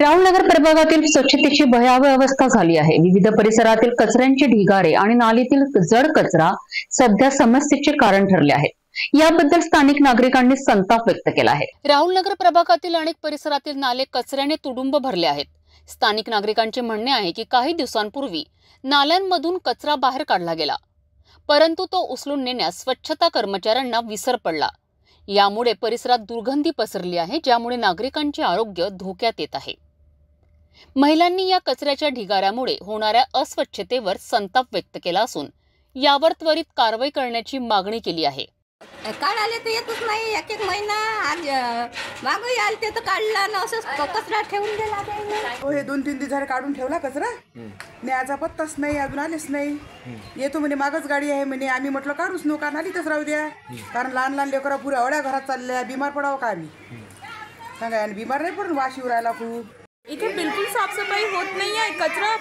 राहुलनगर प्रभागातील स्वच्छतेची भयावह अवस्था झाली आहे। विविध परिसरातील कचऱ्यांचे ढिगारे आणि नालीतील जड कचरा सध्या समस्येचे कारण ठरले आहेत। याबद्दल स्थानिक नागरिकांनी संताप व्यक्त केला आहे। राहुलनगर प्रभागातील अनेक परिसरातील नाले कचऱ्याने तुडुंब भरले आहेत। स्थानिक नागरिकांचे म्हणणे आहे की काही दिवसांपूर्वी नाल्यांमधून कचरा बाहेर काढला गेला, परंतु तो उचलून नेण्यास स्वच्छता कर्मचाऱ्यांना विसर पडला। यामुळे परिसरात दुर्गंधी पसरली आहे, ज्यामुळे नागरिकांचे आरोग्य धोक्यात येत आहे। महिलांनी या कचऱ्याच्या ढिगाऱ्यामुळे होणाऱ्या अस्वच्छतेवर संताप व्यक्त केला असून यावर त्वरित कारवाई करण्याची मागणी केली आहे। काढायला तर येतच नाही, एक महिना आज मागही आलते तर काढला ना, असंच कचरा ठेवून गेला। हे 2-3 दिवस झाले काढून ठेवला कचरा, न्यायचा पत्ताच नाही, अजून आलेच नाही। येतो म्हणे, मागच गाडी आहे म्हणे। आम्ही म्हटलं काढूच नका, नालीतच राहू द्या, कारण लहान लहान लेकरं पुऱ्या एवढ्या घरात चालल्या, बिमार पडावं का आम्ही सांगा। आणि बिमार नाही पडून वास येऊ राहिला खूप। इथे बिलकुल साफसफाई होत नाही आहे।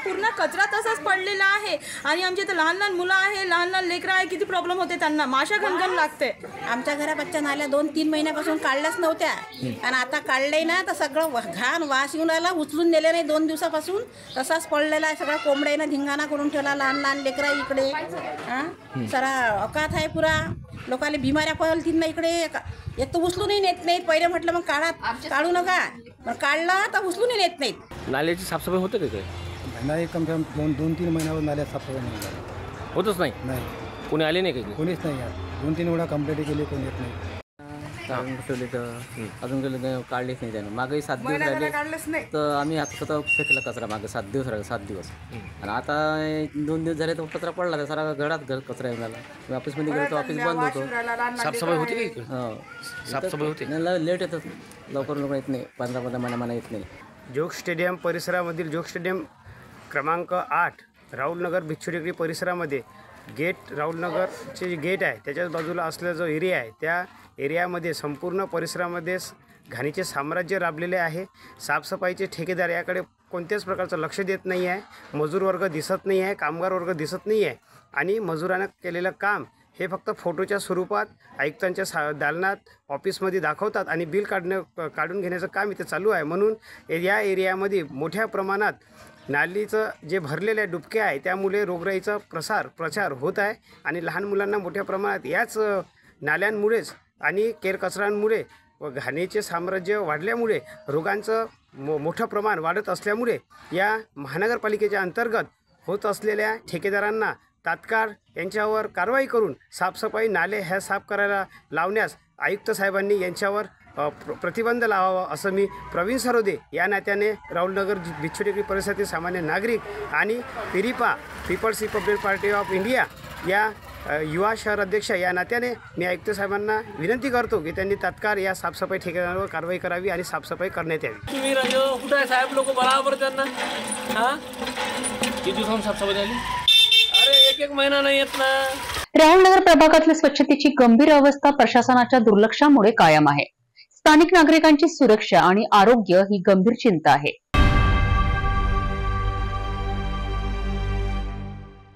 पूर्ण कचरा तसाच पडलेला आहे आणि आमच्या इथे लहान लहान मुलं आहे, लहान लहान लेकरं आहे, किती प्रॉब्लेम होते त्यांना, माशा घनघन लागते। आमच्या घरापासून नाल्या 2-3 महिन्यापासून काढल्याच नव्हत्या आणि आता काढले ना तर सगळं घाण वास येऊन राहिला। उचलून नेले नाही 2 दिवसापासून, तसाच पडलेला आहे। सगळा कोंबड्यानं धिंगाणा करून ठेवला, लहान लहान लेकरं इकडे सरा अकात आहे पुरा। लोकांना बिमाऱ्या पळतील ना इकडे, एक तर उचलूनही नेत नाहीत। पहिले म्हटलं मग काढू नका, पण काढला तर उचलूनही नेत नाहीत। नाल्याची साफसफाई होते का काय? नाही, कम से कम 2-3 महिन्यावर नाल्यात साफसफाई नाही होतच नाही। कोणी आले नाही का? कोणीच नाही यार, 2-3 वेळा कंप्लेंट केली, कोणी येत नाही। अजून गेले काढलेच नाही त्यानं। मागे 7 दिवस राहिले तर आम्ही आता स्वतः फेकला कचरा, मागे 7 दिवस राहिले, 7 दिवस। आणि आता 2 दिवस झाले तर कचरा पडला, तर सारा घरात कचरा येऊन आला। ऑफिसमध्ये गेलो तर ऑफिस बंद होतो। साफसफाई होती का? साफसफाई होते, लेट येतात, लवकर येत नाही, 15 महिना येत नाही। जोग स्टेडियम परिसरामधील जोग स्टेडियम क्रमांक 8 राहुलनगर भिक्षुटेकडी परिसरामध्ये गेट, राहुलनगरचे जे गेट आहे त्याच्याच बाजूला असलेला जो एरिया आहे, त्या एरियामध्ये संपूर्ण परिसरामध्ये घाणीचे साम्राज्य राबलेले आहे। साफसफाईचे ठेकेदार याकडे कोणत्याच प्रकारचं लक्ष देत नाही आहे। मजूर वर्ग दिसत नाही आहे, कामगार वर्ग दिसत नाही आहे आणि मजुरानं केलेलं काम हे फक्त फोटोच्या स्वरूपात आयुक्तांच्या दालनात ऑफिसमध्ये दाखवतात आणि बिल काढून घेण्याचं काम इथे चालू आहे। म्हणून या एरियामध्ये मोठ्या प्रमाणात नालीचं जे भरलेले डुबके आहे, त्यामुळे रोगराईचा प्रचार होत आहे आणि लहान मुलांना मोठ्या प्रमाणात याच नाल्यांमुळेच आणि केरकचऱ्यांमुळे व घाणीचे साम्राज्य वाढल्यामुळे रोगांचं मोठं प्रमाण वाढत असल्यामुळे या महानगरपालिकेच्या अंतर्गत होत असलेल्या ठेकेदारांना तात्काळ यांच्यावर कारवाई करून साफसफाई, नाले ह्या साफ करायला लावण्यास आयुक्त साहेबांनी यांच्यावर प्रतिबंध लावावा, असं मी प्रवीण सरोदे या नात्याने राहुलनगर भिक्षुटेकडी परिसरातील सामान्य नागरिक आणि Piripa People's Republic Party of India या युवा शहर अध्यक्ष या नात्याने मी आयुक्त साहेबांना विनंती करतो की त्यांनी तात्काळ या साफसफाई ठेकेदारांवर कारवाई करावी आणि साफसफाई करण्यात यावी। तुम्ही कुठे आहे साहेब? लोक बराबर त्यांना किती दिवसांनी साफसफाई झाली? अरे 1 महिना नाही येत ना। राहुलनगर प्रभागातील स्वच्छतेची गंभीर अवस्था प्रशासनाच्या दुर्लक्षामुळे कायम आहे। स्थानिक नागरिकांची सुरक्षा आणि आरोग्य ही गंभीर चिंता आहे।